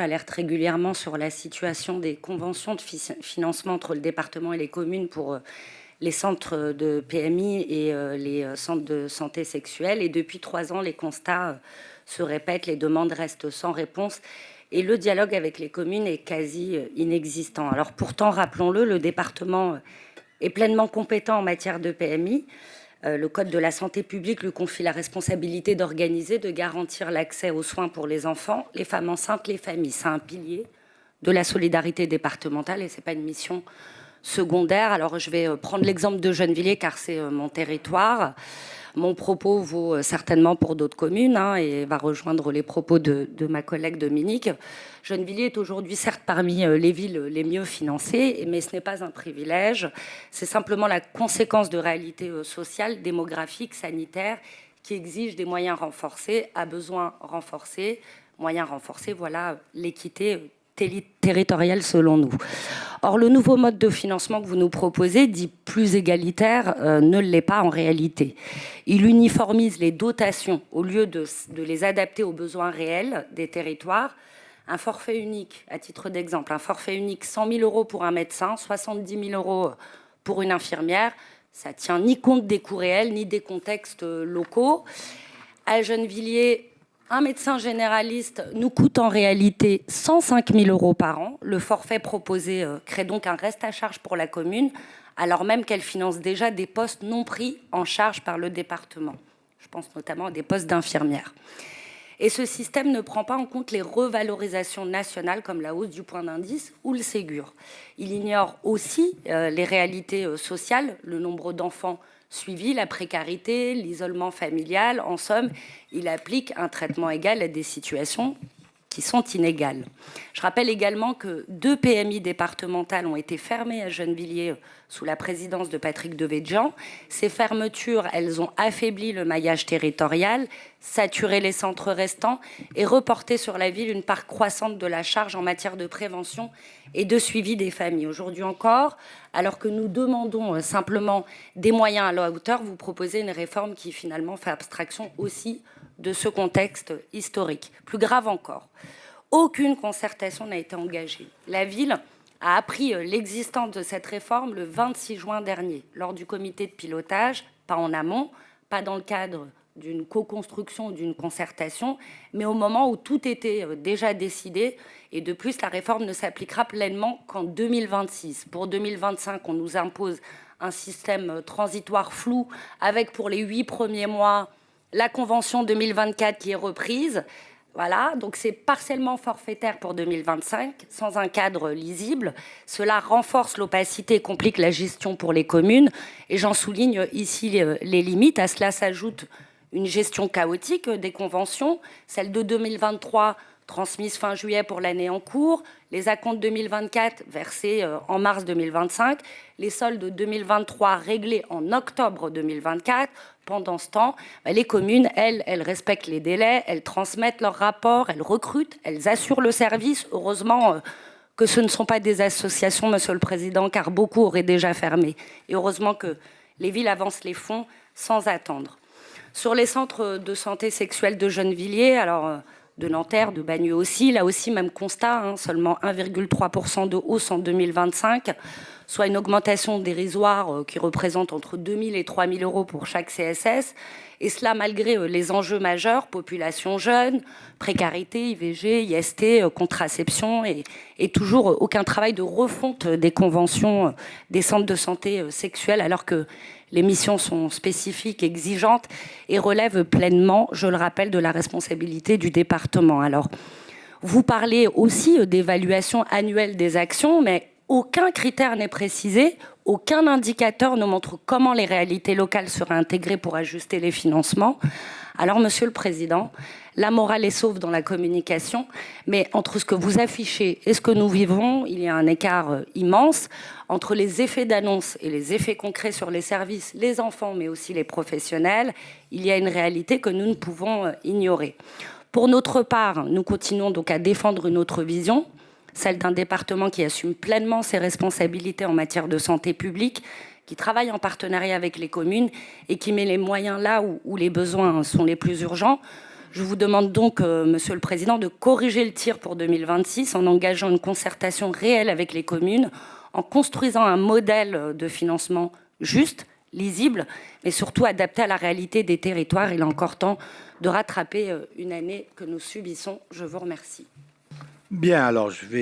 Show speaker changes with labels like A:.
A: Alerte régulièrement sur la situation des conventions de financement entre le département et les communes pour les centres de PMI et les centres de santé sexuelle. Et depuis 3 ans, les constats se répètent, les demandes restent sans réponse et le dialogue avec les communes est quasi inexistant. Alors pourtant, rappelons-le, le département est pleinement compétent en matière de PMI. Le Code de la santé publique lui confie la responsabilité d'organiser, de garantir l'accès aux soins pour les enfants, les femmes enceintes, les familles. C'est un pilier de la solidarité départementale et ce n'est pas une mission secondaire. Alors je vais prendre l'exemple de Gennevilliers car c'est mon territoire. Mon propos vaut certainement pour d'autres communes et va rejoindre les propos de ma collègue Dominique. Gennevilliers est aujourd'hui certes parmi les villes les mieux financées, mais ce n'est pas un privilège. C'est simplement la conséquence de réalités sociales, démographiques, sanitaires qui exigent des moyens renforcés, à besoins renforcés, moyens renforcés, voilà l'équité territoriale selon nous. Or, le nouveau mode de financement que vous nous proposez, dit plus égalitaire, ne l'est pas en réalité. Il uniformise les dotations au lieu de les adapter aux besoins réels des territoires. Un forfait unique, à titre d'exemple, un forfait unique 100 000 € pour un médecin, 70 000 € pour une infirmière, ça ne tient ni compte des coûts réels, ni des contextes locaux. À Gennevilliers, un médecin généraliste nous coûte en réalité 105 000 € par an. Le forfait proposé crée donc un reste à charge pour la commune, alors même qu'elle finance déjà des postes non pris en charge par le département. Je pense notamment à des postes d'infirmières. Et ce système ne prend pas en compte les revalorisations nationales comme la hausse du point d'indice ou le Ségur. Il ignore aussi les réalités sociales, le nombre d'enfants suivis, la précarité, l'isolement familial. En somme, il applique un traitement égal à des situations qui sont inégales. Je rappelle également que 2 PMI départementales ont été fermées à Gennevilliers sous la présidence de Patrick Devedjian. Ces fermetures, elles ont affaibli le maillage territorial, saturé les centres restants et reporté sur la ville une part croissante de la charge en matière de prévention et de suivi des familles. Aujourd'hui encore, alors que nous demandons simplement des moyens à la hauteur, vous proposez une réforme qui finalement fait abstraction aussi de ce contexte historique. Plus grave encore, aucune concertation n'a été engagée. La ville a appris l'existence de cette réforme le 26 juin dernier, lors du comité de pilotage, pas en amont, pas dans le cadre d'une co-construction ou d'une concertation, mais au moment où tout était déjà décidé. Et de plus, la réforme ne s'appliquera pleinement qu'en 2026. Pour 2025, on nous impose un système transitoire flou, avec pour les 8 premiers mois la convention 2024 qui est reprise. Voilà, donc c'est partiellement forfaitaire pour 2025, sans un cadre lisible. Cela renforce l'opacité et complique la gestion pour les communes. Et j'en souligne ici les limites. À cela s'ajoute une gestion chaotique des conventions, celle de 2023 transmise fin juillet pour l'année en cours, les acomptes 2024 versés en mars 2025, les soldes 2023 réglés en octobre 2024. Pendant ce temps, les communes, elles respectent les délais, elles transmettent leurs rapports, elles recrutent, elles assurent le service. Heureusement que ce ne sont pas des associations, Monsieur le Président, car beaucoup auraient déjà fermé. Et heureusement que les villes avancent les fonds sans attendre. Sur les centres de santé sexuelle de Gennevilliers, alors de Nanterre, de Bagneux aussi, là aussi même constat, seulement 1,3% de hausse en 2025, soit une augmentation dérisoire qui représente entre 2 000 et 3 000 € pour chaque CSS, et cela malgré les enjeux majeurs, population jeune, précarité, IVG, IST, contraception, et toujours aucun travail de refonte des conventions des centres de santé sexuelle, alors que les missions sont spécifiques, exigeantes et relèvent pleinement, je le rappelle, de la responsabilité du département. Alors, vous parlez aussi d'évaluation annuelle des actions, mais aucun critère n'est précisé, aucun indicateur ne montre comment les réalités locales seraient intégrées pour ajuster les financements. Alors, Monsieur le Président, la morale est sauve dans la communication, mais entre ce que vous affichez et ce que nous vivons, il y a un écart immense entre les effets d'annonce et les effets concrets sur les services, les enfants, mais aussi les professionnels. Il y a une réalité que nous ne pouvons ignorer. Pour notre part, nous continuons donc à défendre une autre vision, celle d'un département qui assume pleinement ses responsabilités en matière de santé publique, qui travaille en partenariat avec les communes et qui met les moyens là où les besoins sont les plus urgents. Je vous demande donc, Monsieur le Président, de corriger le tir pour 2026 en engageant une concertation réelle avec les communes, en construisant un modèle de financement juste, lisible, mais surtout adapté à la réalité des territoires. Il est encore temps de rattraper une année que nous subissons. Je vous remercie.
B: Bien, alors je vais